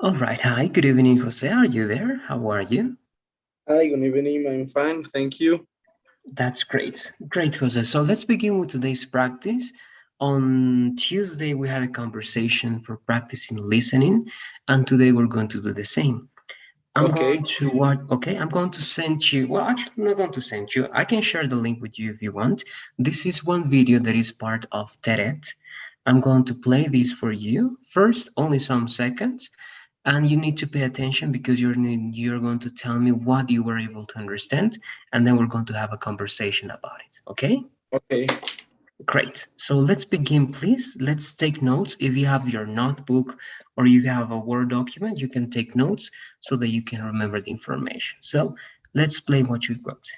All right. Hi, good evening, Jose. Are you there? How are you? Hi, good evening. I'm fine, thank you. That's great. Great, Jose. So let's begin with today's practice. On Tuesday, we had a conversation for practicing listening, and today we're going to do the same. I'm going Okay, to what? Okay, I'm going to send you. Well, actually, I'm not going to send you. I can share the link with you if you want. This is one video that is part of TED. I'm going to play this for you. First, only some seconds, and you need to pay attention because you're going to tell me what you were able to understand, and then we're going to have a conversation about it. Okay? okay, Great. So let's begin, please. Let's take notes. If you have your notebook or you have a Word document, you can take notes so that you can remember the information. So let's play what you wrote.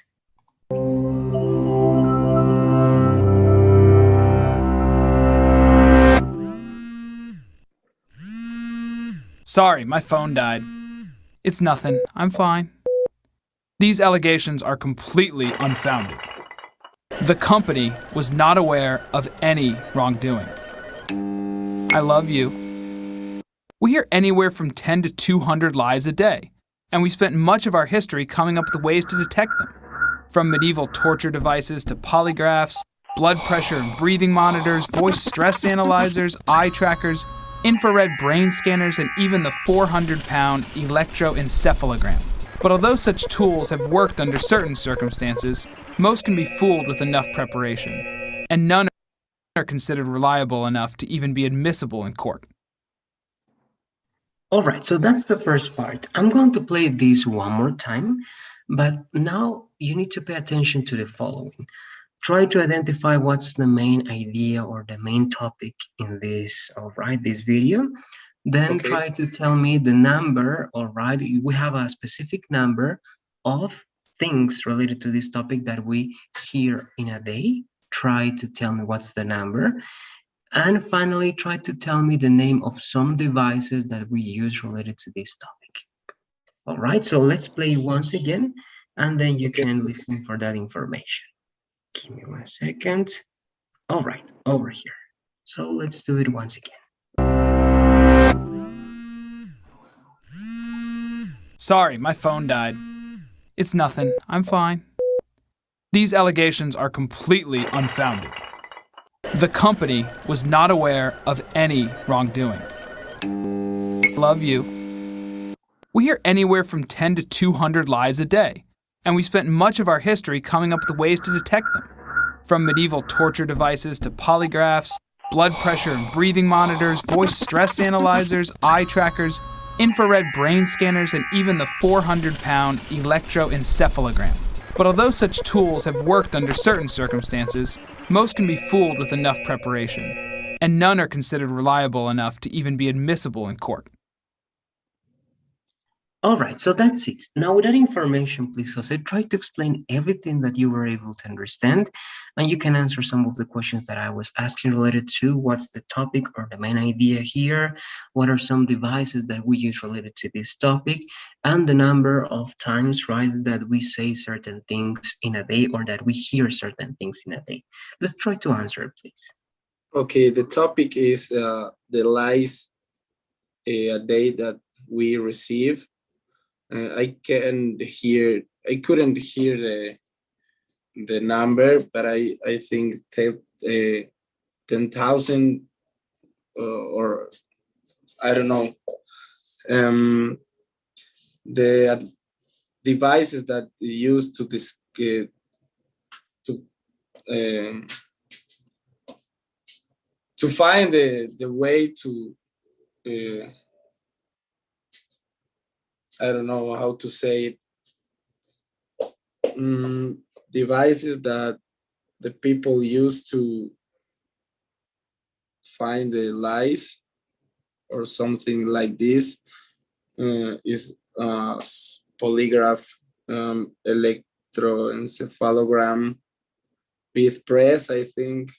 Sorry, my phone died. It's nothing. I'm fine. These allegations are completely unfounded. The company was not aware of any wrongdoing. I love you. We hear anywhere from 10 to 200 lies a day, and we spent much of our history coming up with ways to detect them. From medieval torture devices to polygraphs, blood pressure and breathing monitors, voice stress analyzers, eye trackers, infrared brain scanners, and even the 400-pound electroencephalogram. But although such tools have worked under certain circumstances, most can be fooled with enough preparation, and none are considered reliable enough to even be admissible in court. All right, so that's the first part. I'm going to play this one more time, but now you need to pay attention to the following. Try to identify what's the main idea or the main topic in this, all right, this video. Then okay, try to tell me the number, all right? We have a specific number of things related to this topic that we hear in a day. Try to tell me what's the number. And finally, try to tell me the name of some devices that we use related to this topic. All right, so let's play once again, and then you okay. can listen for that information. Give me 1 second. All right, over here. So let's do it once again. Sorry, my phone died. It's nothing. I'm fine. These allegations are completely unfounded. The company was not aware of any wrongdoing. Love you. We hear anywhere from 10 to 200 lies a day, and we spent much of our history coming up with ways to detect them. From medieval torture devices to polygraphs, blood pressure and breathing monitors, voice stress analyzers, eye trackers, infrared brain scanners, and even the 400-pound electroencephalogram. But although such tools have worked under certain circumstances, most can be fooled with enough preparation, and none are considered reliable enough to even be admissible in court. All right, so that's it. Now, with that information, please, Jose, try to explain everything that you were able to understand, and you can answer some of the questions that I was asking related to what's the topic or the main idea here, what are some devices that we use related to this topic, and the number of times, right, that we say certain things in a day or that we hear certain things in a day. Let's try to answer, please. Okay, the topic is the lies a day that we receive. I couldn't hear the number, but I think 10,000 or I don't know. The devices that used to this um, to find the way to I don't know how to say it. Devices that the people use to find the lies or something like this is polygraph, electroencephalogram, with press, I think.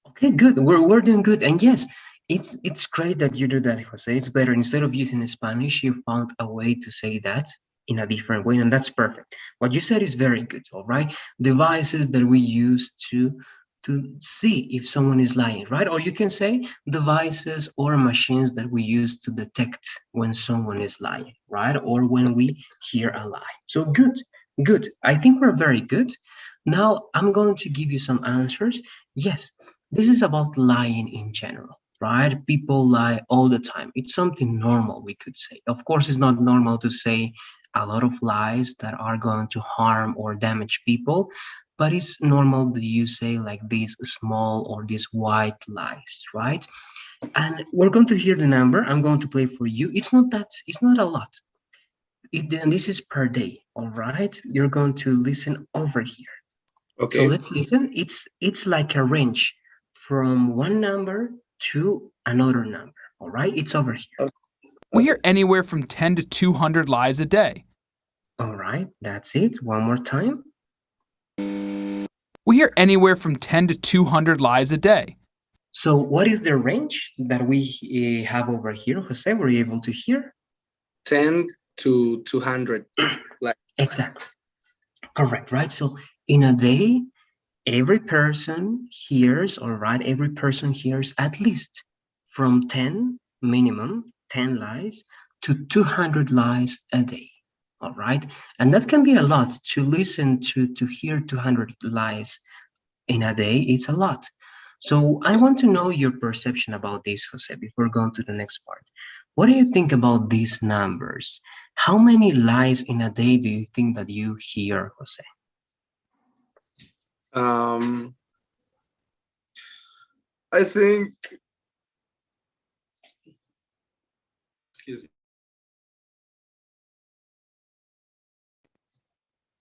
Okay, good. We're doing good. And yes, it's great that you do that, Jose. It's better. Instead of using Spanish, you found a way to say that in a different way, and that's perfect. What you said is very good, all right? Devices that we use to to see if someone is lying, right? Or you can say devices or machines that we use to detect when someone is lying, right? Or when we hear a lie. So good, good. I think we're very good. Now I'm going to give you some answers. Yes, this is about lying in general, right? People lie all the time. It's something normal, we could say. Of course, it's not normal to say a lot of lies that are going to harm or damage people, but it's normal that you say like these small or these white lies, right? And we're going to hear the number. I'm going to play for you. It's not a lot. And this is per day, all right? You're going to listen over here. So Okay. let's listen. It's like a range from one number to another number, all right? It's over here. We Okay. hear anywhere from 10 to 200 lies a day. All right, that's it. One more time. We hear anywhere from 10 to 200 lies a day. So what is the range that we have over here, Jose? Were you able to hear? 10 to 200. Like, Exactly. Correct, right? So in a day, every person hears, all right, every person hears at least from 10, minimum 10 lies to 200 lies a day. All right. And that can be a lot to listen to hear 200 lies in a day. It's a lot. So I want to know your perception about this, Jose, before going to the next part. What do you think about these numbers? How many lies in a day do you think that you hear, Jose? um, I think, excuse me.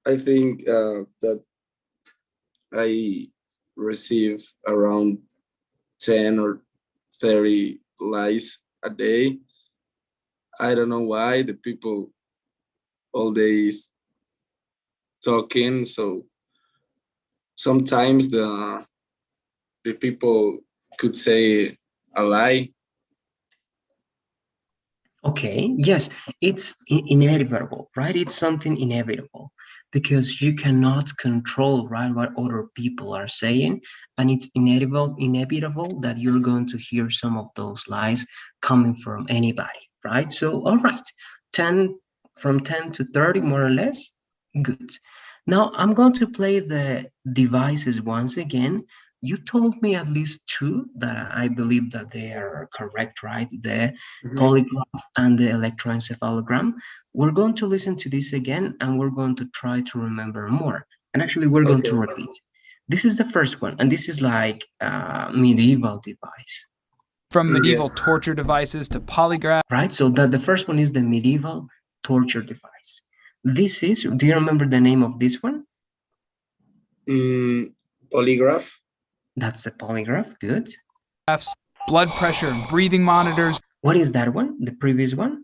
I think that I receive around 10 or 30 lies a day. I don't know why the people all days talking. So sometimes the people could say a lie. Okay, yes, it's inevitable, right? It's something inevitable because you cannot control, right, what other people are saying, and it's inevitable that you're going to hear some of those lies coming from anybody, right? So, all right, 10 from 10 to 30 more or less, good. Now I'm going to play the devices once again. You told me at least two that I believe that they are correct, right? The Mhm. polygraph and the electroencephalogram. We're going to listen to this again and we're going to try to remember more. And actually, we're going to Okay. repeat. This is the first one, and this is like a medieval device, From medieval Yes. torture devices to polygraph. right? So that the first one is the medieval torture device. This is, do you remember the name of this one? Polygraph, That's the polygraph. Good. Blood pressure and breathing monitors. What is that one? The previous one?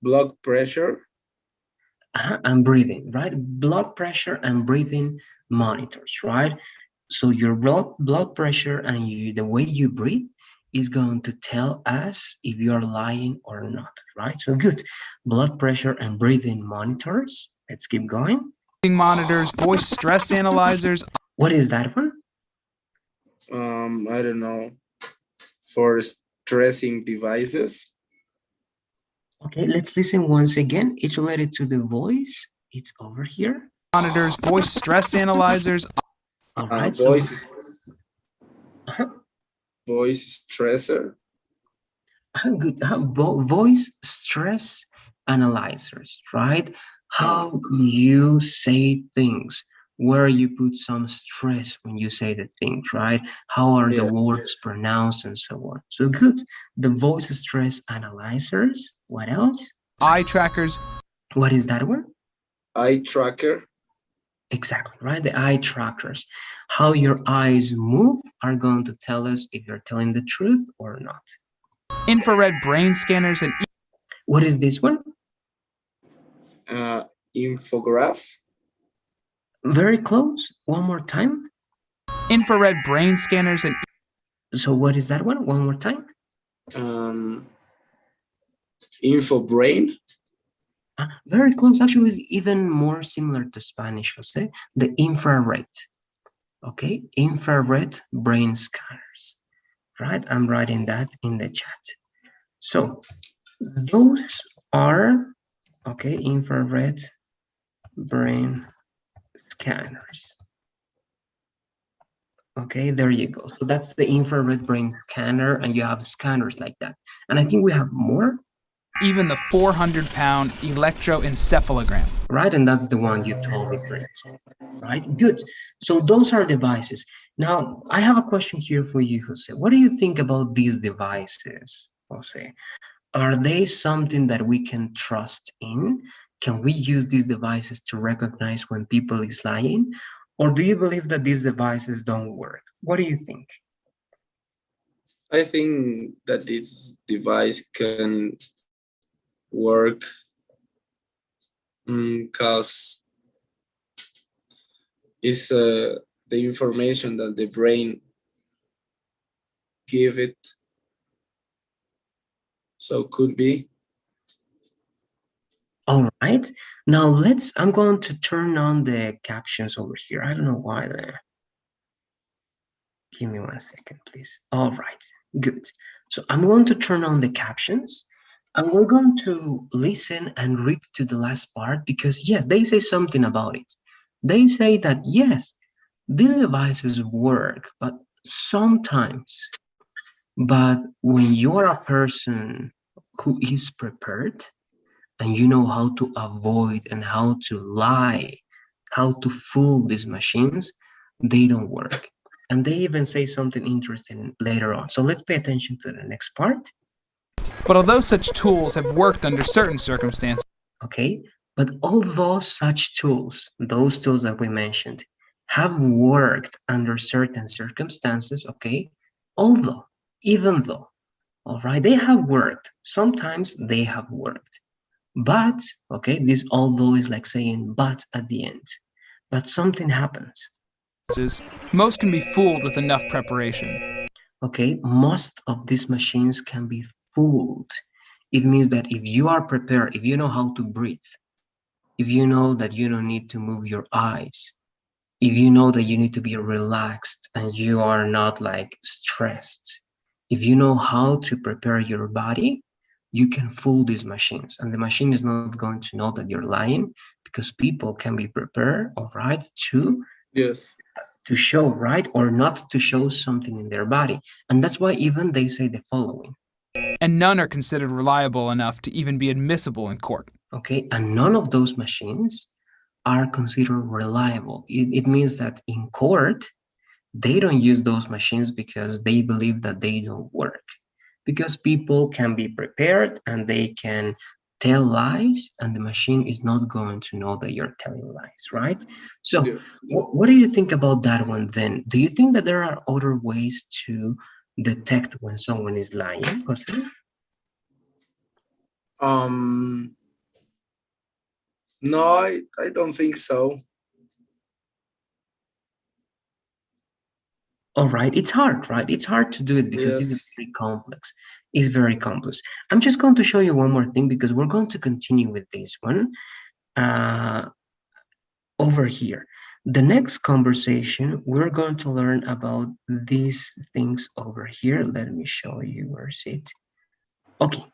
blood pressure, And breathing, right? Blood pressure and breathing monitors, right? So your blood pressure and the way you breathe is going to tell us if you're lying or not, right? So good. Blood pressure and breathing monitors. Let's keep going. Monitors, voice stress analyzers. What is that one? I don't know, for stressing devices. Okay, let's listen once again. It's related to the voice. It's over here. Monitors, voice stress analyzers. All right, so Voice uh, voice stressor. good. Voice stress analyzers, right? Uh, How you say things, where you put some stress when you say the things, right? How are the yeah. words pronounced and so on. So good. The voice stress analyzers. What else? Eye trackers. What is that one? Eye tracker. Exactly, right? The eye trackers. How your eyes move are going to tell us if you're telling the truth or not. Infrared brain scanners and What is this one? Infograph. Very close. One more time. infrared brain scanners and So what is that one? One more time. Um, info brain. Very close. Actually, it's even more similar to Spanish, Jose. The infrared. Okay, infrared brain scanners, right? I'm writing that in the chat. So those are, okay, infrared brain scanners. Okay, there you go. So that's the infrared brain scanner, and you have scanners like that. And I think we have more. Even the 400-pound electroencephalogram. Right, and that's the one you told me, for example. Right, good. So those are devices. Now, I have a question here for you, Jose. What do you think about these devices, Jose? Are they something that we can trust in? Can we use these devices to recognize when people is lying? Or do you believe that these devices don't work? What do you think? I think that this device can work because it's the information that the brain give it. So could be. All right. Now I'm going to turn on the captions over here. I don't know why there. Give me 1 second, please. All right, good. So I'm going to turn on the captions and we're going to listen and read to the last part because yes, they say something about it. They say that yes, these devices work, but sometimes, but when you're a person who is prepared and you know how to avoid and how to lie, how to fool these machines, they don't work. And they even say something interesting later on. So let's pay attention to the next part. But although such tools have worked under certain circumstances, Okay, but although such tools, those tools that we mentioned, have worked under certain circumstances, okay, although, even though, all right, they have worked, sometimes they have worked. But, okay, this although is like saying but at the end. But something happens. most can be fooled with enough preparation. Okay, most of these machines can be fooled. It means that if you are prepared, if you know how to breathe, if you know that you don't need to move your eyes, if you know that you need to be relaxed and you are not like stressed, if you know how to prepare your body, you can fool these machines. And the machine is not going to know that you're lying because people can be prepared, all right, Yes. to show, right, or not to show something in their body. And that's why even they say the following. And none are considered reliable enough to even be admissible in court. Okay, and none of those machines are considered reliable. It means that in court, they don't use those machines because they believe that they don't work. Because people can be prepared and they can tell lies, and the machine is not going to know that you're telling lies, right? So, Yes. what do you think about that one then? Do you think that there are other ways to detect when someone is lying, Jose? Um. No, I don't think so. All right, it's hard, right? It's hard to do it because it's Yes. very complex. It's very complex. I'm just going to show you one more thing because we're going to continue with this one over here. The next conversation, we're going to learn about these things over here. Let me show you where's it. Okay,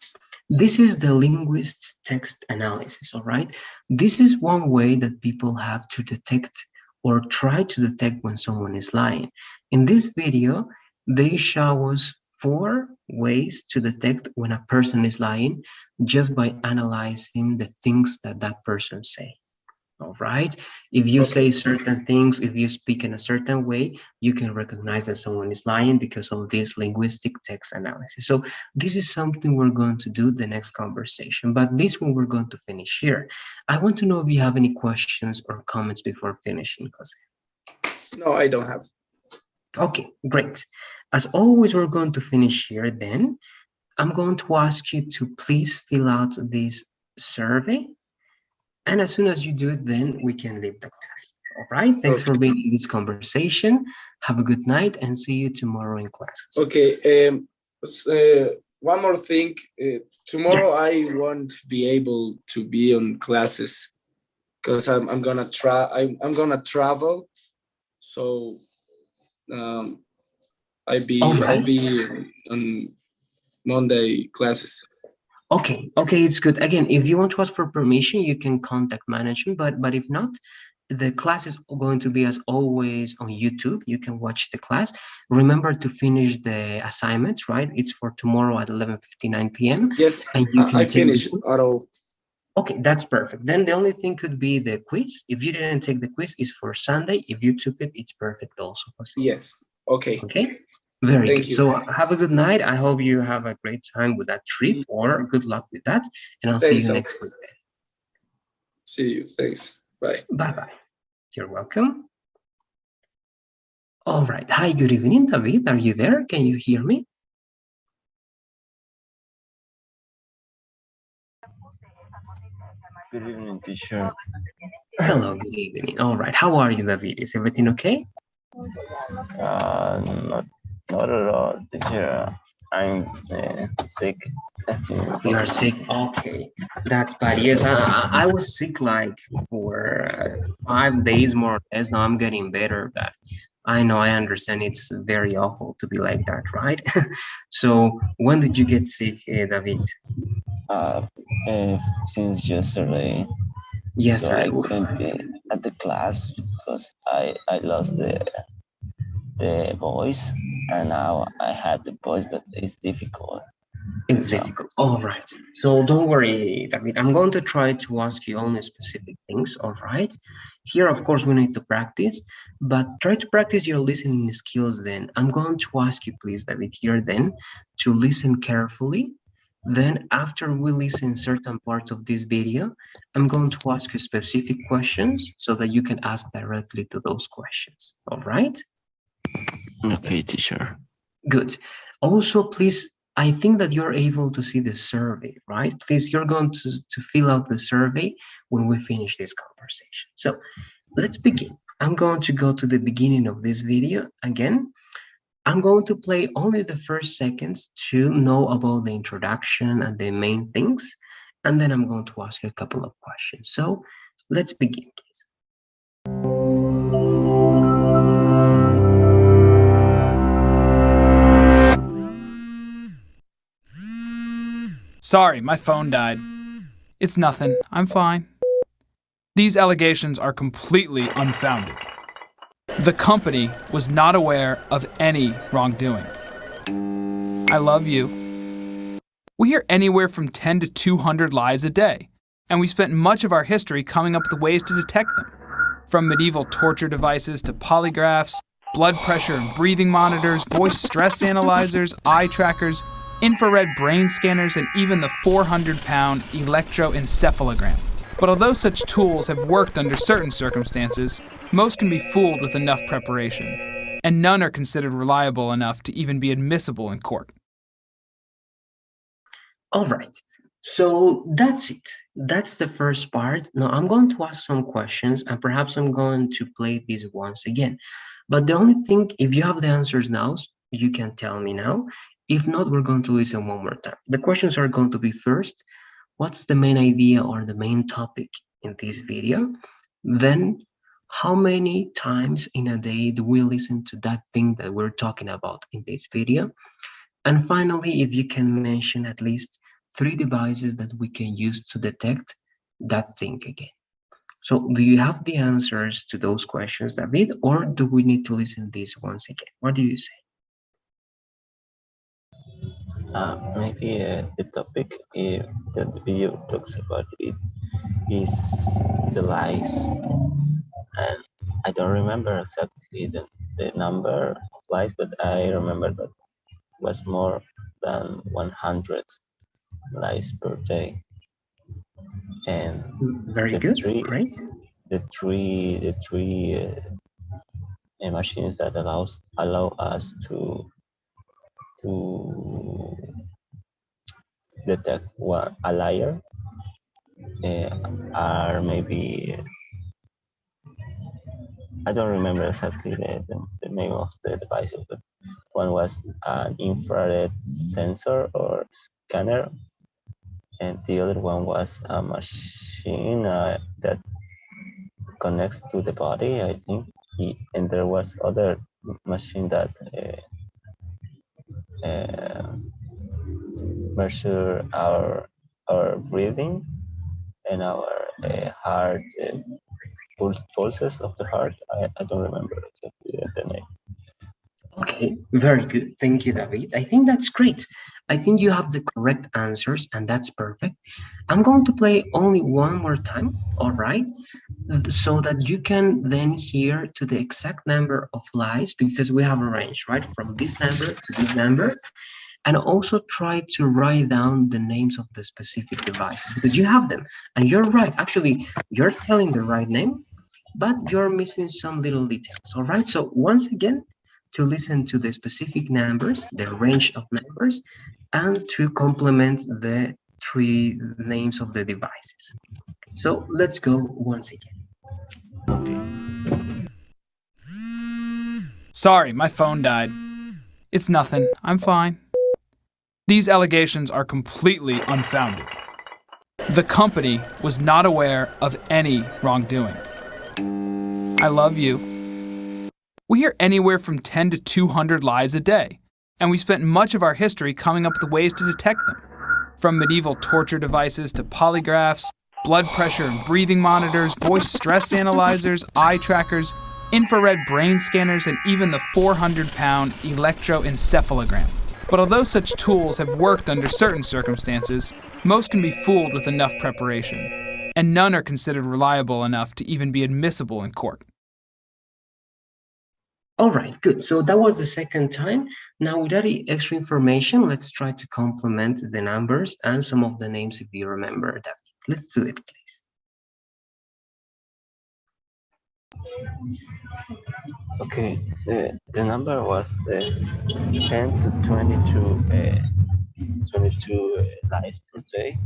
this is the linguist's text analysis, all right? This is one way that people have to detect or try to detect when someone is lying. In this video, they show us 4 ways to detect when a person is lying just by analyzing the things that that person say. All right. If you say Okay. certain things, if you speak in a certain way, you can recognize that someone is lying because of this linguistic text analysis. So this is something we're going to do the next conversation, but this one we're going to finish here. I want to know if you have any questions or comments before finishing, Jose. No, I don't have. Okay, great. As always, we're going to finish here then. I'm going to ask you to please fill out this survey. And as soon as you do it, then we can leave the class. All right. Thanks for Okay. being in this conversation. Have a good night and see you tomorrow in class. Okay. One more thing. Tomorrow Yes. I won't be able to be on classes because I'm gonna try. I'm gonna travel. So Um, All I'll right. be on Monday classes. Okay, okay, it's good. Again, if you want to ask for permission, you can contact management, but if not, the class is going to be as always on YouTube. You can watch the class. Remember to finish the assignments, right? It's for tomorrow at 11:59 p.m. Yes, and you I can take the finished quiz. at all. Okay, that's perfect. Then the only thing could be the quiz. If you didn't take the quiz, it's for Sunday. If you took it, it's perfect also, Jose. Yes. Okay. Okay, very Thank good. you. So have a good night. I hope you have a great time with that trip, or good luck with that. And I'll see Thanks you so next much. week. See you. Thanks. Bye. Bye bye. You're welcome. All right. Hi, good evening, David. Are you there? Can you hear me? Good evening, teacher. Hello, good evening. All right. How are you, David? Is everything okay? Not, not at all, teacher. I'm sick. You are sick. Okay, that's bad. Yes, I was sick like for 5 days more or less. Now I'm getting better, but I know I understand it's very awful to be like that, right? So when did you get sick, David? Uh, since yesterday, so Yesterday. I Oof. couldn't be at the class because I lost the voice, and now I have the voice, but it's difficult to It's talk. difficult. All right. So don't worry, David. I'm going to try to ask you only specific things. All right. Here, of course, we need to practice, but try to practice your listening skills then. I'm going to ask you, please, David, here then to listen carefully. Then after we listen certain parts of this video, I'm going to ask you specific questions so that you can ask directly to those questions. All right. Okay, teacher. Good. Also, please, I think that you're able to see the survey, right? Please, you're going to fill out the survey when we finish this conversation. So let's begin. I'm going to go to the beginning of this video again. I'm going to play only the first seconds to know about the introduction and the main things, and then I'm going to ask you a couple of questions. So let's begin, please. Sorry, my phone died. It's nothing. I'm fine. These allegations are completely unfounded. The company was not aware of any wrongdoing. I love you. We hear anywhere from 10 to 200 lies a day, and we spent much of our history coming up with ways to detect them. From medieval torture devices to polygraphs, blood pressure and breathing monitors, voice stress analyzers, eye trackers, infrared brain scanners, and even the 400-pound electroencephalogram. But although such tools have worked under certain circumstances, most can be fooled with enough preparation, and none are considered reliable enough to even be admissible in court. All right. So that's it. That's the first part. Now I'm going to ask some questions and perhaps I'm going to play this once again. But the only thing, if you have the answers now, you can tell me now. If not, we're going to listen one more time. The questions are going to be first, what's the main idea or the main topic in this video? Then, how many times in a day do we listen to that thing that we're talking about in this video? And finally, if you can mention at least 3 devices that we can use to detect that thing again. So do you have the answers to those questions, David, or do we need to listen this once again? What do you say? Maybe the topic that the video talks about it is the lies, and I don't remember exactly the number of lies, but I remember that was more than 100 lies per day, and Very the good, three great. machines that allow us to detect what a liar are maybe, I don't remember exactly the name of the devices, but one was an infrared sensor or scanner, and the other one was a machine that connects to the body, I think. And there was other machine that uh, measure our breathing and our heart pulses of the heart. I don't remember exactly the name. Okay, very good. Thank you, David. I think that's great. I think you have the correct answers, and that's perfect. I'm going to play only one more time, all right? So that you can then hear to the exact number of lies, because we have a range, right? From this number to this number, and also try to write down the names of the specific devices, because you have them, and you're right. Actually, you're telling the right name, but you're missing some little details, all right? So once again, to listen to the specific numbers, the range of numbers, and to complement the three names of the devices. So let's go once again. Sorry, my phone died. It's nothing. I'm fine. These allegations are completely unfounded. The company was not aware of any wrongdoing. I love you. We hear anywhere from 10 to 200 lies a day, and we spent much of our history coming up with ways to detect them. From medieval torture devices to polygraphs, blood pressure and breathing monitors, voice stress analyzers, eye trackers, infrared brain scanners, and even the 400-pound electroencephalogram. But although such tools have worked under certain circumstances, most can be fooled with enough preparation, and none are considered reliable enough to even be admissible in court. All right, good. So that was the second time. Now, without any extra information, let's try to complement the numbers and some of the names if you remember that. Let's do it, please. Okay, the number was 10 to 22 lies per day.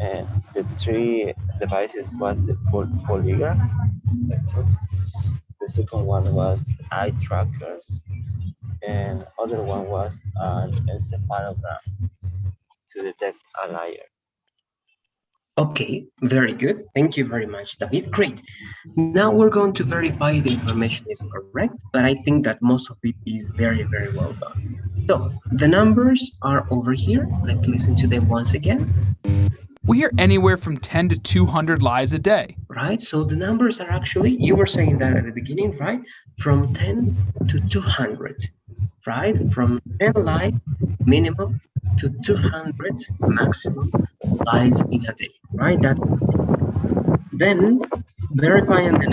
And the three devices was the polygraph. The second one was eye trackers, and other one was an encephalogram to detect a liar. Okay, very good. Thank you very much, David. Great. Now we're going to verify the information is correct, but I think that most of it is very, very well done. So the numbers are over here. Let's listen to them once again. We hear anywhere from 10 to 200 lies a day. Right, so the numbers are actually, you were saying that at the beginning, right? From 10 to 200, right? From 10 lies minimum to 200 maximum lies in a day, right? That then verifying the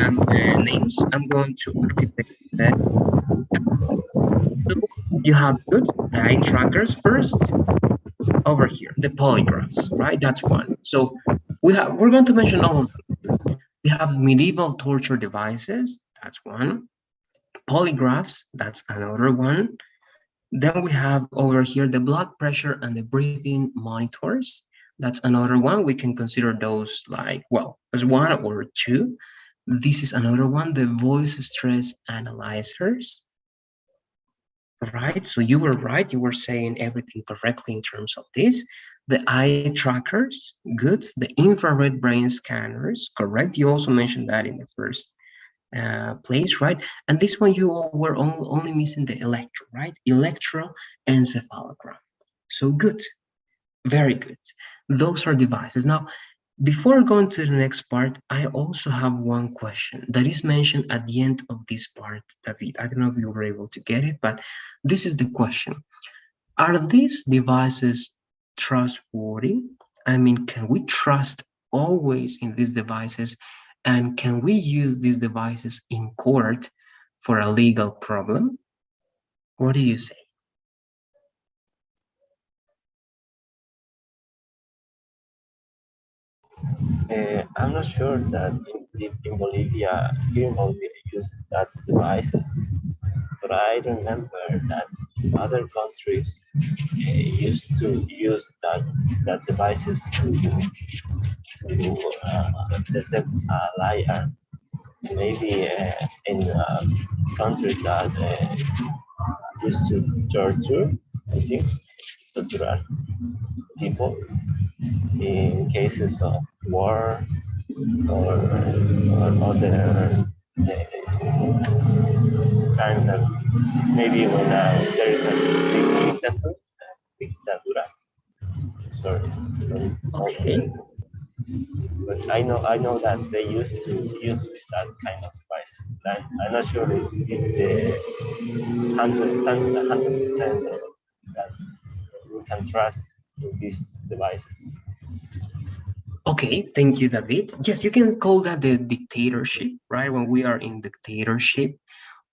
names, I'm going to activate the so you have good the eye trackers first over here, the polygraphs, right? That's one. So we're going to mention all of them. We have medieval torture devices, that's one. Polygraphs, that's another one. Then we have over here the blood pressure and the breathing monitors. That's another one. We can consider those like, well, as one or two. This is another one, the voice stress analyzers. Right, so you were right. You were saying everything correctly in terms of this. The eye trackers, good. The infrared brain scanners, correct. You also mentioned that in the first place, right? And this one you were only missing the electro, right? Electroencephalogram. So good, very good. Those are devices. Now, before going to the next part, I also have one question that is mentioned at the end of this part, David. I don't know if you were able to get it, but this is the question. Are these devices trustworthy? I mean, can we trust always in these devices? And can we use these devices in court for a legal problem? What do you say? I'm not sure that in Bolivia, here in Bolivia, use that devices, but I remember that other countries used to use that devices to detect a liar. Maybe in countries that used to torture, I think, torture people in cases of war or other time that maybe when there is a big dictatura. Sorry, Okay. but I know that they used to use that kind of device. I'm not sure if the 100% that we can trust these devices. Okay, thank you, David. Yes, you can call that the dictatorship, right? When we are in dictatorship,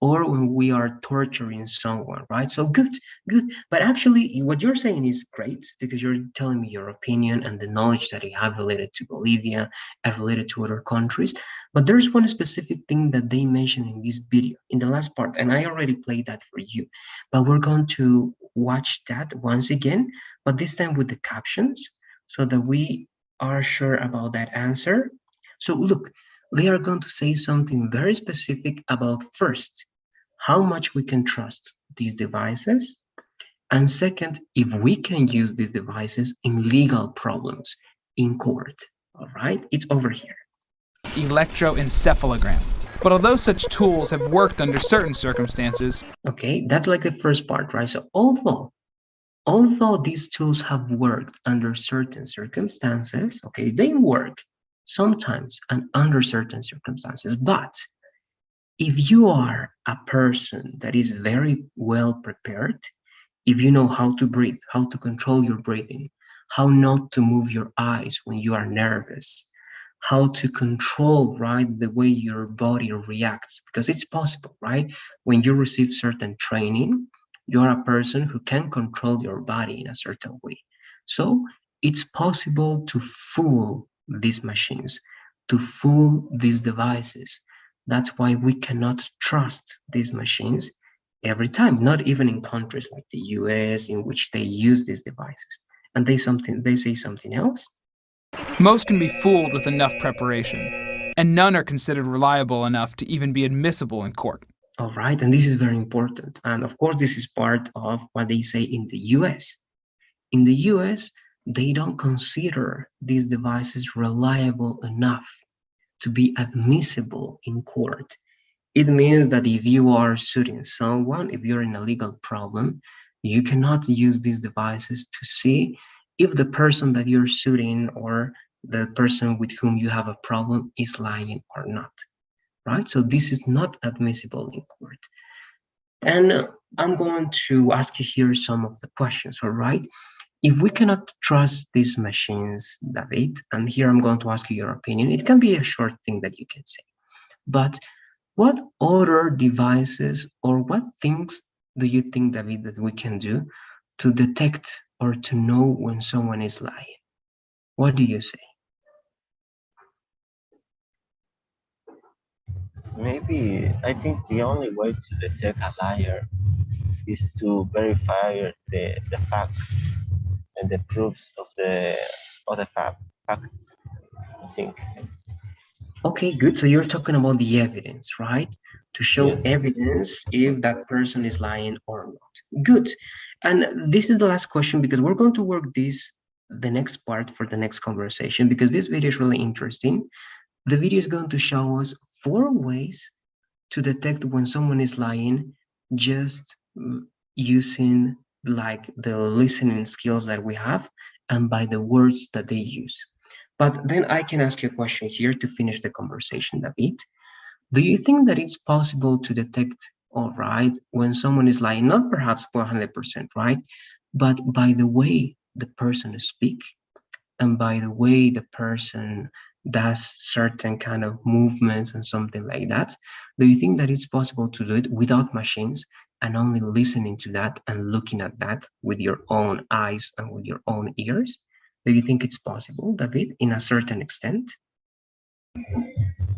or when we are torturing someone, right? So good, good. But actually, what you're saying is great because you're telling me your opinion and the knowledge that you have related to Bolivia and related to other countries. But there's one specific thing that they mentioned in this video, in the last part, and I already played that for you. But we're going to watch that once again, but this time with the captions so that we are sure about that answer. So look, they are going to say something very specific about first, how much we can trust these devices, and second, if we can use these devices in legal problems in court. All right, it's over here. Electroencephalogram. But although such tools have worked under certain circumstances, Okay, that's like the first part, right? So although these tools have worked under certain circumstances, okay, they work sometimes and under certain circumstances, but if you are a person that is very well prepared, if you know how to breathe, how to control your breathing, how not to move your eyes when you are nervous, how to control, right, the way your body reacts, because it's possible, right? When you receive certain training, you're a person who can control your body in a certain way. So it's possible to fool these machines, to fool these devices. That's why we cannot trust these machines every time, not even in countries like the US in which they use these devices. And they say something else. most can be fooled with enough preparation, and none are considered reliable enough to even be admissible in court. All right, and this is very important. And of course, this is part of what they say in the US. In the US, they don't consider these devices reliable enough to be admissible in court. It means that if you are suing someone, if you're in a legal problem, you cannot use these devices to see if the person that you're suing or the person with whom you have a problem is lying or not, right? So this is not admissible in court. And I'm going to ask you here some of the questions, all right? If we cannot trust these machines, David, and here I'm going to ask you your opinion, it can be a short thing that you can say, but what other devices or what things do you think, David, that we can do to detect or to know when someone is lying? What do you say? Maybe I think the only way to detect a liar is to verify the facts and the proofs of the facts. I think. Okay, good. So you're talking about the evidence, right? To show Yes. evidence if that person is lying or not. Good. And this is the last question because we're going to work this the next part for the next conversation because this video is really interesting. The video is going to show us 4 ways to detect when someone is lying just using like the listening skills that we have and by the words that they use. But then I can ask you a question here to finish the conversation, David. Do you think that it's possible to detect, all right, when someone is lying, not perhaps 100%, right, but by the way the person speak and by the way the person does certain kind of movements and something like that, do you think that it's possible to do it without machines and only listening to that and looking at that with your own eyes and with your own ears? Do you think it's possible, David, in a certain extent?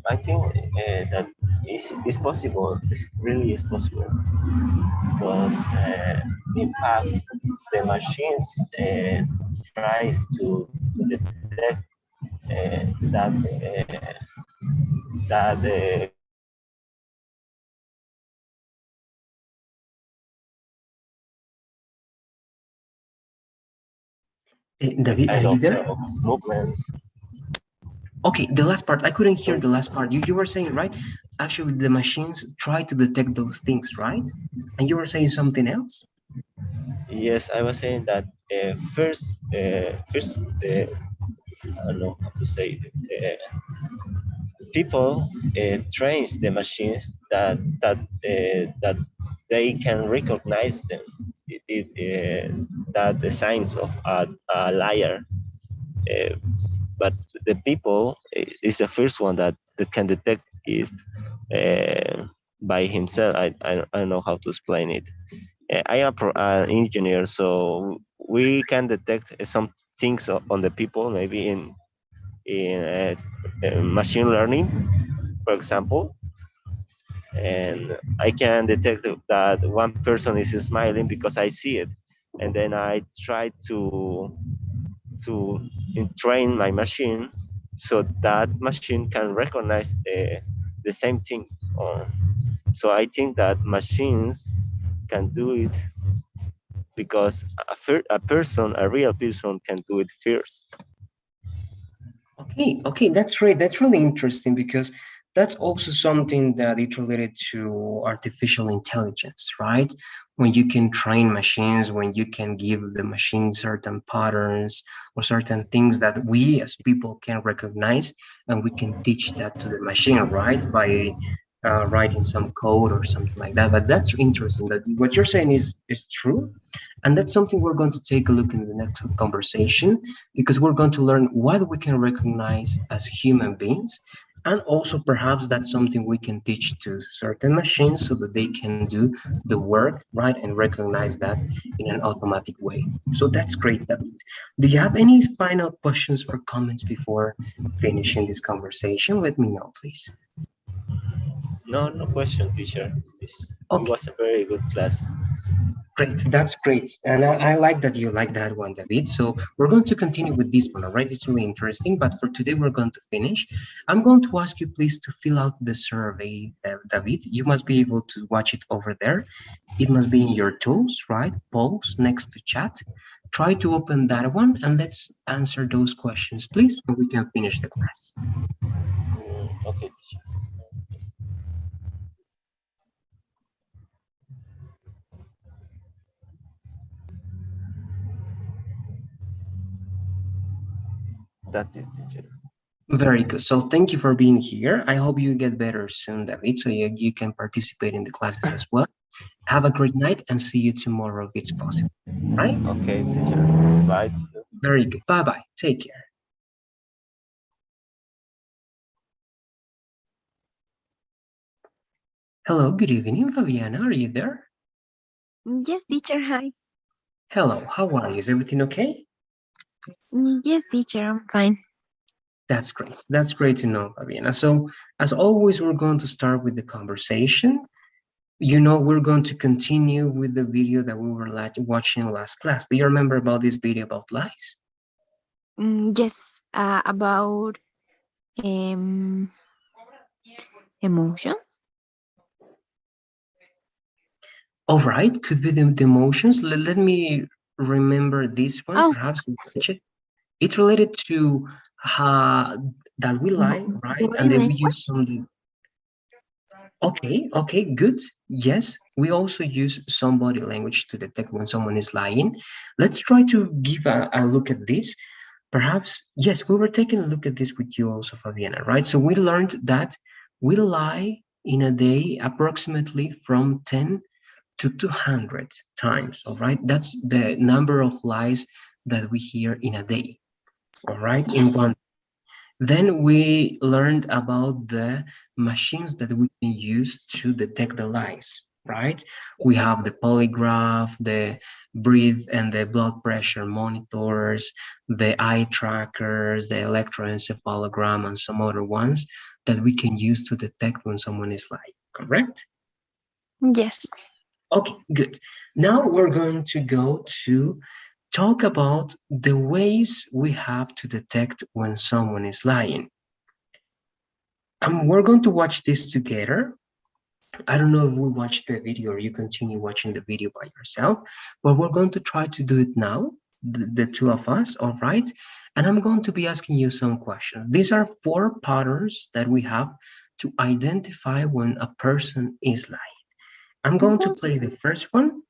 I think that is possible. It really is possible because, in fact, the machines tries to detect that David, are kind you there? of movements. Okay, the last part, I couldn't hear So the last part. You were saying, right? actually the machines try to detect those things, right? And you were saying something else? Yes, I was saying that first, I don't know how to say it. People trains the machines that they can recognize them. That the signs of a liar. Uh, but the people is the first one that can detect it by himself. I don't know how to explain it. I am an engineer, so we can detect some things on the people, maybe in machine learning, for example, and I can detect that one person is smiling because I see it, and then I try to train my machine so that machine can recognize the same thing. So I think that machines can do it because a person, a real person, can do it first. Okay, okay, that's great. That's really interesting because that's also something that is related to artificial intelligence, right? When you can train machines, when you can give the machine certain patterns or certain things that we as people can recognize, and we can teach that to the machine, right? By writing some code or something like that. But that's interesting that what you're saying is true. And that's something we're going to take a look in the next conversation because we're going to learn what we can recognize as human beings. And also, perhaps that's something we can teach to certain machines so that they can do the work, right, and recognize that in an automatic way. So that's great, David. Do you have any final questions or comments before finishing this conversation? Let me know, please. No, no question, teacher. It Okay. was a very good class. Great, that's great. And I like that you like that one, David. So we're going to continue with this one, all right? It's really interesting, but for today we're going to finish. I'm going to ask you please to fill out the survey, David. You must be able to watch it over there. It must be in your tools, right? Polls next to chat. Try to open that one and let's answer those questions, please, and we can finish the class. Okay, teacher. That's it, teacher. Very good. So thank you for being here. I hope you get better soon, David, so you can participate in the classes as well. Have a great night and see you tomorrow if it's possible. Right? Okay, teacher. Bye. Very good. Bye bye. Take care. Hello, good evening, Fabiana. Are you there? Yes, teacher. Hi. Hello, how are you? Is everything okay? Yes, teacher. I'm fine. That's great. That's great to know, Fabiana. So, as always, we're going to start with the conversation. You know, we're going to continue with the video that we were watching last class. Do you remember about this video about lies? Yes. About um emotions. All right, could be the emotions. Let me remember this one. Oh, Perhaps watch it. It's related to uh, that we lie, right? body And then we use language. some. Okay, okay, good. Yes, we also use some body language to detect when someone is lying. Let's try to give a look at this. Perhaps, yes, we were taking a look at this with you also, Fabiana, right? So we learned that we lie in a day approximately from 10 to 200 times, all right? That's the number of lies that we hear in a day, all right? In Yes. one. Then we learned about the machines that we can use to detect the lies, right? We have the polygraph, the breath and the blood pressure monitors, the eye trackers, the electroencephalogram, and some other ones that we can use to detect when someone is lying, correct? Yes. Okay, good. Now we're going to go to talk about the ways we have to detect when someone is lying. We're going to watch this together. I don't know if we watch the video or you continue watching the video by yourself, but we're going to try to do it now, the two of us, all right? And I'm going to be asking you some questions. These are four patterns that we have to identify when a person is lying. I'm going to play the first one,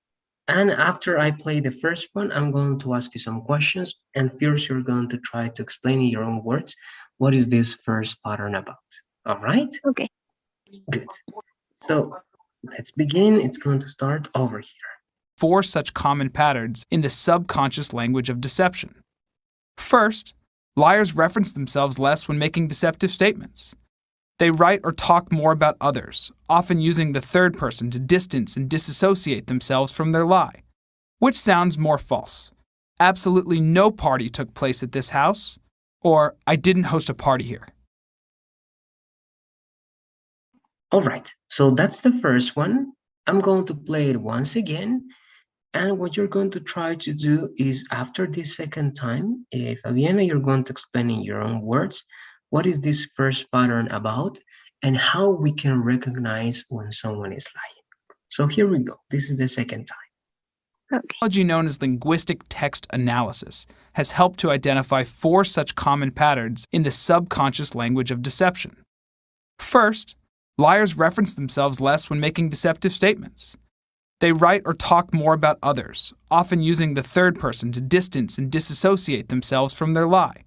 and after I play the first one, I'm going to ask you some questions, and first you're going to try to explain in your own words what is this first pattern about. All right? Okay. Good. So let's begin. It's going to start over here. 4 such common patterns in the subconscious language of deception. First, liars reference themselves less when making deceptive statements. They write or talk more about others, often using the third person to distance and disassociate themselves from their lie. Which sounds more false? Absolutely no party took place at this house, or I didn't host a party here. All right, so that's the first one. I'm going to play it once again. And what you're going to try to do is after this second time, Fabiana, you're going to explain in your own words, what is this first pattern about and how we can recognize when someone is lying. So here we go. This is the second time. Okay. Technology known as linguistic text analysis has helped to identify 4 such common patterns in the subconscious language of deception. First, liars reference themselves less when making deceptive statements. They write or talk more about others, often using the third person to distance and disassociate themselves from their lie.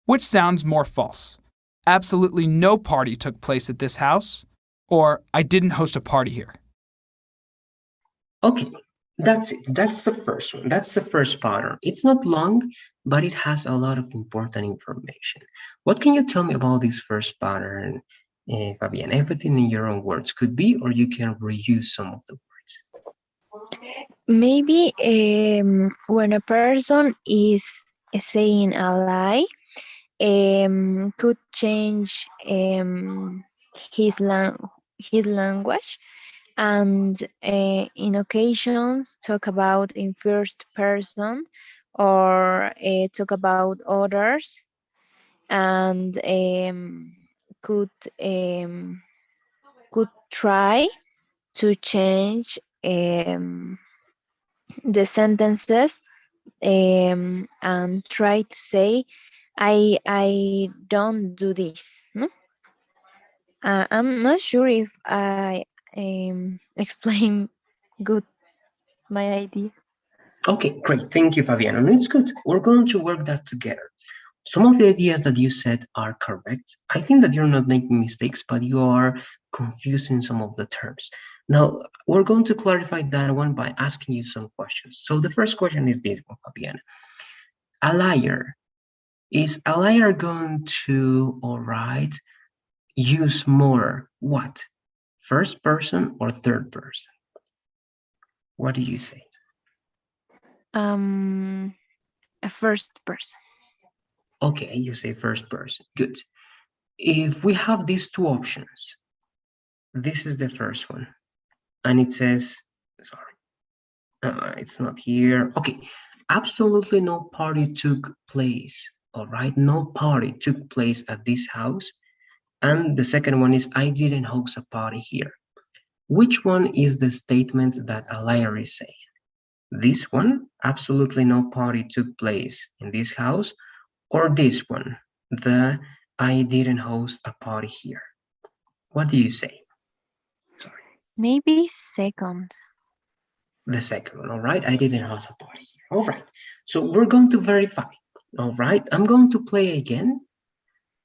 Which sounds more false? Absolutely no party took place at this house, or I didn't host a party here. Okay, that's it. That's the first one. That's the first pattern. It's not long, but it has a lot of important information. What can you tell me about this first pattern, Fabian? Everything in your own words could be, or you can reuse some of the words. Maybe when a person is saying a lie, could change his language, and in occasions talk about in first person, or talk about others, and could um, could try to change the sentences, and try to say, I don't do this. No? I'm not sure if I explain good my idea. Okay, great. Thank you, Fabiana. No, it's good. We're going to work that together. Some of the ideas that you said are correct. I think that you're not making mistakes, but you are confusing some of the terms. Now, we're going to clarify that one by asking you some questions. So the first question is this one, Fabiana. A liar. Is a liar going to, all right, use more what? First person or third person? What do you say? A first person. Okay, you say first person. Good. If we have these 2 options, this is the first one, and it says, sorry, it's not here. Okay, absolutely no party took place. All right, no party took place at this house. And the second one is, I didn't host a party here. Which one is the statement that a liar is saying? This one, absolutely no party took place in this house, or this one, the I didn't host a party here. What do you say? Sorry. Maybe second. The second one, all right? I didn't host a party here. All right. So we're going to verify. All right. I'm going to play again.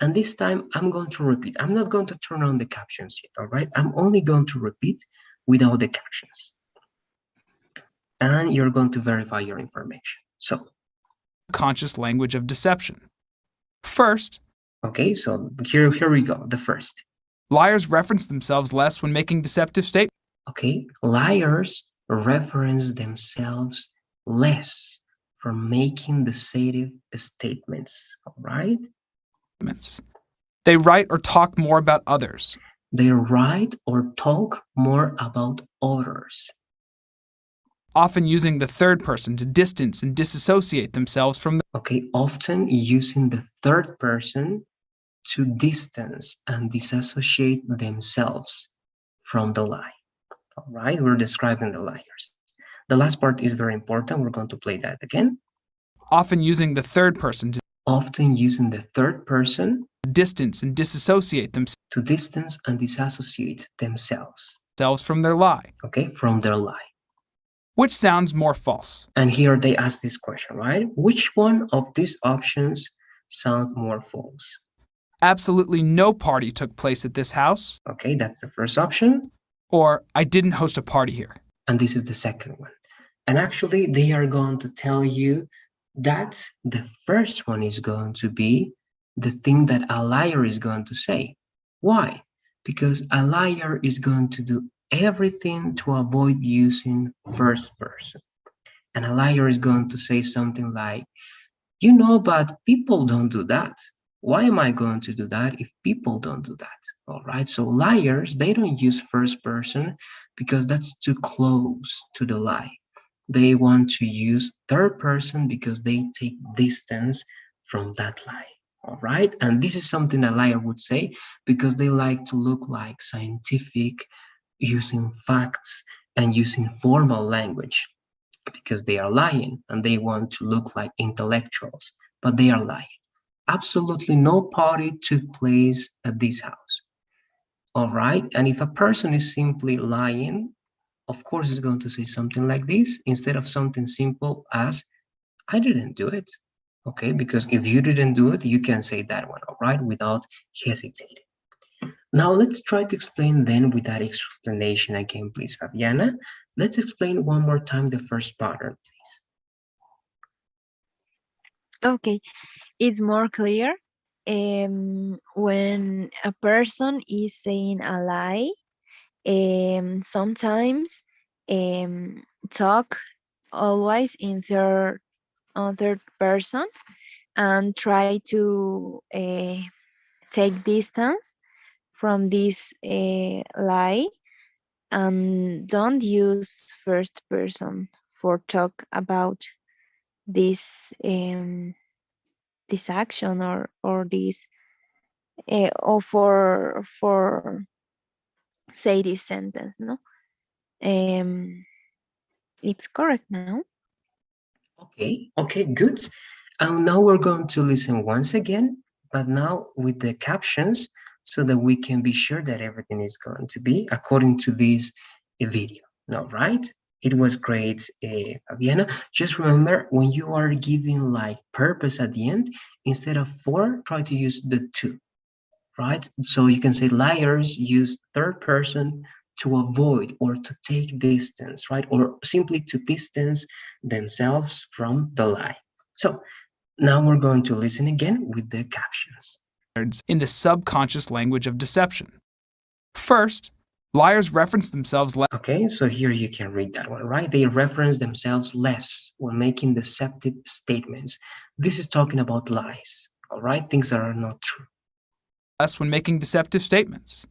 And this time I'm going to repeat. I'm not going to turn on the captions yet, all right? I'm only going to repeat without the captions. And you're going to verify your information. So, Conscious language of deception. First, okay, so here we go. The first. liars reference themselves less when making deceptive statements. Okay, liars reference themselves less from making deceptive statements, all right? They write or talk more about others. They write or talk more about others. Often using the third person to distance and disassociate themselves from the Okay, often using the third person to distance and disassociate themselves from the lie. All right, we're describing the liars. The last part is very important. We're going to play that again. often using the third person to Often using the third person distance and disassociate themselves. to distance and disassociate themselves, from their lie. okay, from their lie. Which sounds more false? And here they ask this question, right? Which one of these options sound more false? Absolutely no party took place at this house. Okay, that's the first option. Or I didn't host a party here. And this is the second one. And actually, they are going to tell you that the first one is going to be the thing that a liar is going to say. Why? Because a liar is going to do everything to avoid using first person. And a liar is going to say something like, but people don't do that. Why am I going to do that if people don't do that? All right. So liars, they don't use first person because that's too close to the lie. They want to use third person because they take distance from that lie. All right. And this is something a liar would say because they like to look like scientific, using facts and using formal language, because they are lying and they want to look like intellectuals, but they are lying. Absolutely no party took place at this house. All right. And if a person is simply lying, of course, it's going to say something like this instead of something simple as, I didn't do it. Okay. Because if you didn't do it, you can say that one, all right, without hesitating. Now let's try to explain then with that explanation again, please, Fabiana. Let's explain one more time the first pattern, please. Okay, it's more clear when a person is saying a lie. Sometimes talk always in third person and try to take distance from this lie, and don't use first person for talk about this action or this or for say this sentence. No, um, it's correct now. Okay, good. And now we're going to listen once again, but now with the captions so that we can be sure that everything is going to be according to this video. All right. It was great, Fabiana. Just remember, when you are giving like purpose at the end, instead of for, try to use the to, right? So you can say liars use third person to avoid or to take distance, right? Or simply to distance themselves from the lie. So now we're going to listen again with the captions. In the subconscious language of deception. First, liars reference themselves less. Okay, so here you can read that one, right? They reference themselves less when making deceptive statements. This is talking about lies, all right? Things that are not true. Less when making deceptive statements.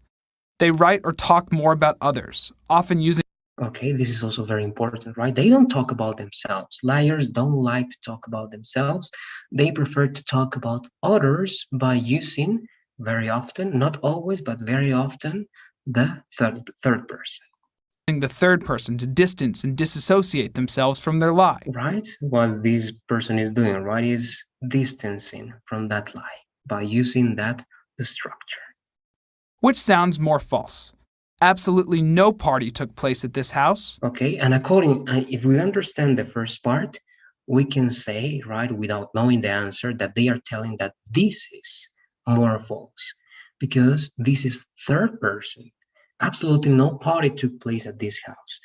They write or talk more about others, often using. Okay, this is also very important, right? They don't talk about themselves. Liars don't like to talk about themselves. They prefer to talk about others by using, very often, not always, but very often, the third person. The third person to distance and disassociate themselves from their lie. Right? What this person is doing, right, is distancing from that lie by using that structure. Which sounds more false? Absolutely no party took place at this house. Okay, and if we understand the first part, we can say, right, without knowing the answer, that they are telling that this is more false because this is third person. Absolutely no party took place at this house.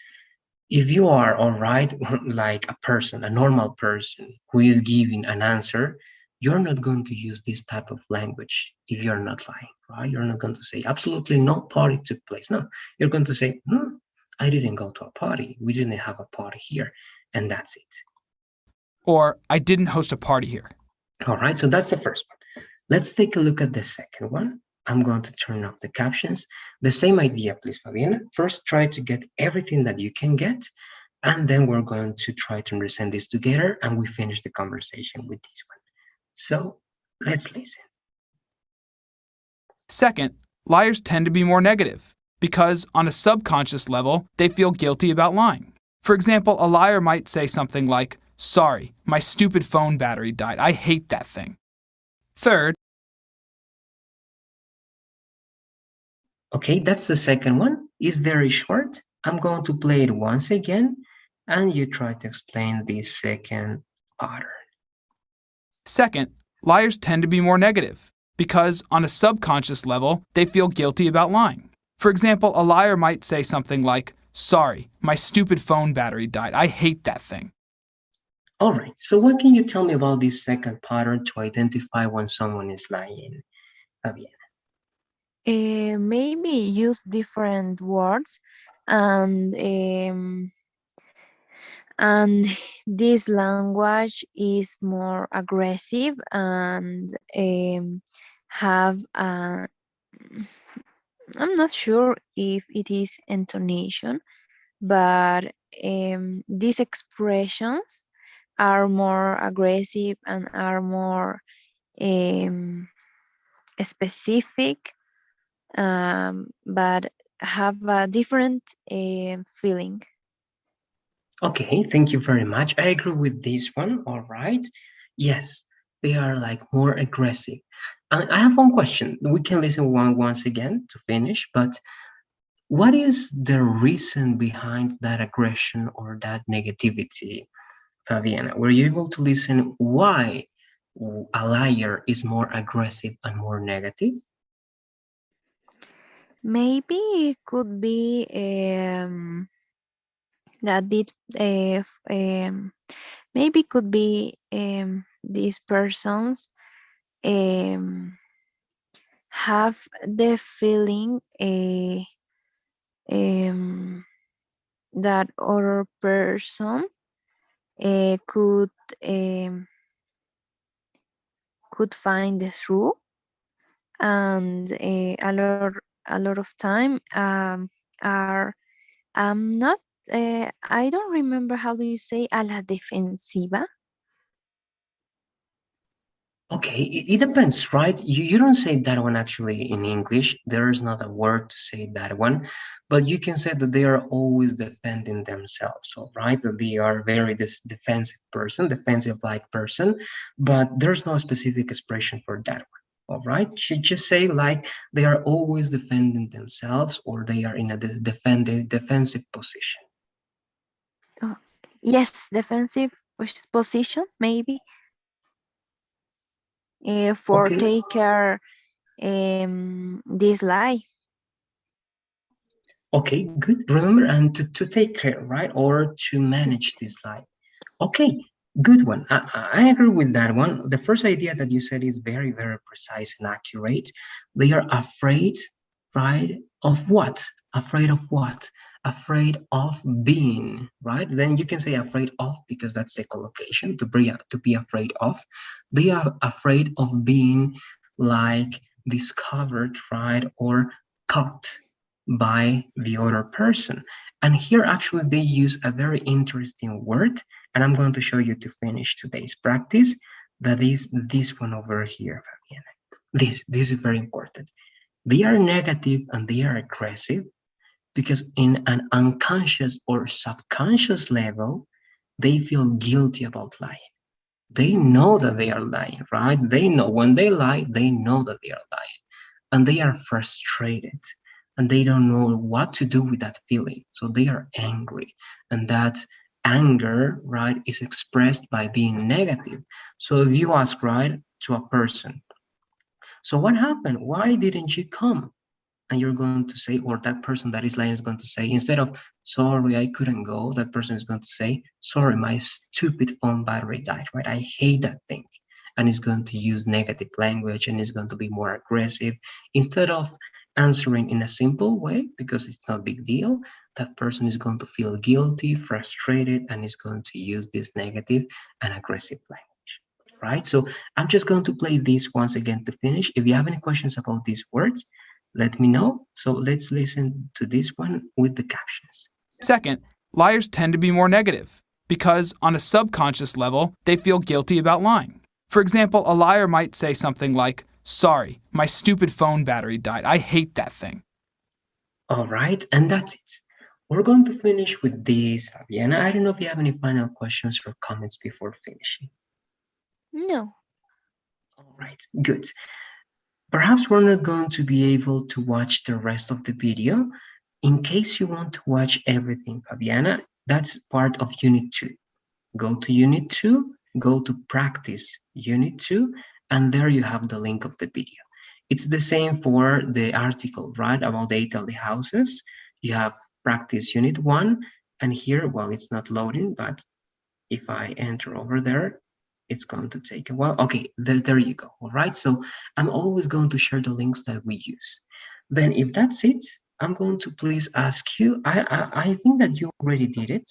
If you are all right, like a person, a normal person who is giving an answer, you're not going to use this type of language if you're not lying, right? You're not going to say absolutely no party took place. No, you're going to say, I didn't go to a party. We didn't have a party here. And that's it. Or I didn't host a party here. All right, so that's the first one. Let's take a look at the second one. I'm going to turn off the captions. The same idea, please, Fabiana. First, try to get everything that you can get, and then we're going to try to understand this together, and we finish the conversation with this one. So let's listen. Second, liars tend to be more negative because on a subconscious level, they feel guilty about lying. For example, a liar might say something like, "Sorry, my stupid phone battery died. I hate that thing." Third, Okay, that's the second one. It's very short. I'm going to play it once again, and you try to explain the second pattern. Second, liars tend to be more negative because, on a subconscious level, they feel guilty about lying. For example, a liar might say something like, "Sorry, my stupid phone battery died. I hate that thing." All right, so what can you tell me about this second pattern to identify when someone is lying, Fabian? Maybe use different words and and this language is more aggressive and have a, I'm not sure if it is intonation, but these expressions are more aggressive and are more um, specific, but have a different feeling. Okay, thank you very much. I agree with this one. All right. Yes, they are like more aggressive. And I have one question. We can listen one once again to finish, but what is the reason behind that aggression or that negativity, Fabiana? Were you able to listen why a liar is more aggressive and more negative? Maybe it could be that did maybe could be these persons um, have the feeling um, that other person um, could find the truth, and a lot of time are not I don't remember how do you say a la defensiva. Okay, it depends, right? You don't say that one actually in English. There is not a word to say that one, but you can say that they are always defending themselves, all right? That they are very this defensive person, defensive like person, but there's no specific expression for that one, all right? You just say like they are always defending themselves or they are in a defensive position. Oh, yes, defensive position maybe for Okay, take care this lie. okay, good. Remember, and to take care, right? Or to manage this life. Okay, good one. I agree with that one. The first idea that you said is very, very precise and accurate. They are afraid, right? Of what? Afraid of what? Afraid of being, right? Then you can say afraid of because that's the collocation to be afraid of. They are afraid of being like discovered, right? Or caught by the other person. And here actually they use a very interesting word, and I'm going to show you to finish today's practice. That is this one over here, Fabiana. This is very important. They are negative and they are aggressive because in an unconscious or subconscious level, they feel guilty about lying. They know that they are lying, right? They know when they lie, they know that they are lying and they are frustrated and they don't know what to do with that feeling. So they are angry. And that anger, right, is expressed by being negative. So if you ask, right, to a person, so what happened? Why didn't you come? And you're going to say, or that person that is lying is going to say, instead of sorry, I couldn't go, that person is going to say, sorry, my stupid phone battery died, right? I hate that thing. And is going to use negative language and is going to be more aggressive instead of answering in a simple way because it's not a big deal. That person is going to feel guilty, frustrated, and is going to use this negative and aggressive language, right? So I'm just going to play this once again to finish. If you have any questions about these words, let me know. So let's listen to this one with the captions. Second, liars tend to be more negative because, on a subconscious level, they feel guilty about lying. For example, a liar might say something like, "Sorry, my stupid phone battery died. I hate that thing." All right, and that's it. We're going to finish with this, Fabiana. I don't know if you have any final questions or comments before finishing. No. All right, good. Perhaps we're not going to be able to watch the rest of the video. In case you want to watch everything, Fabiana, that's part of Unit 2. Go to Unit 2, go to Practice Unit 2, and there you have the link of the video. It's the same for the article, right, about the Italy houses. You have Practice Unit 1, and here, well, it's not loading, but if I enter over there, it's going to take a while. Okay, there you go. All right, so I'm always going to share the links that we use. Then if that's it, I'm going to please ask you, I think that you already did it.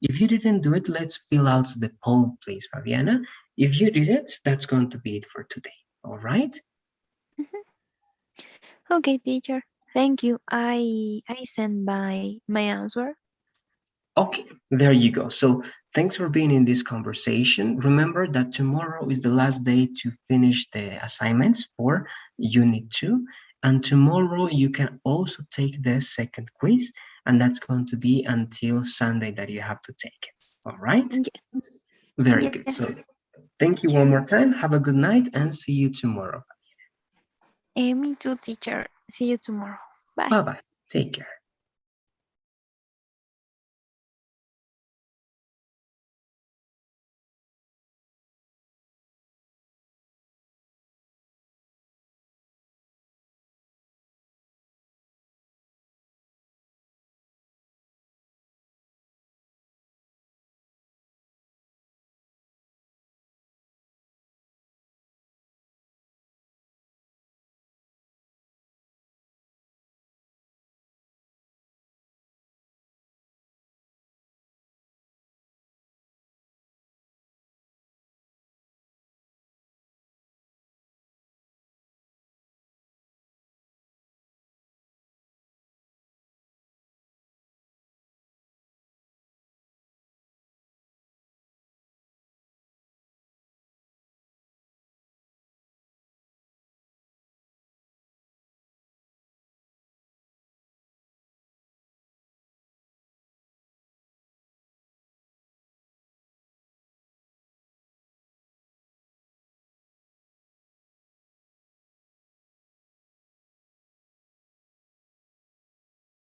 If you didn't do it, let's fill out the poll, please, Fabiana. If you did it, that's going to be it for today. All right? Mhm. Okay, teacher. Thank you. I send my answer. Okay, there you go. So thanks for being in this conversation. Remember that tomorrow is the last day to finish the assignments for Unit 2. And tomorrow you can also take the second quiz, and that's going to be until Sunday that you have to take it. All right? Yes, Very good. yes, So thank you one more time. Have a good night and see you tomorrow. Me too, teacher. See you tomorrow. Bye. Bye bye. Take care.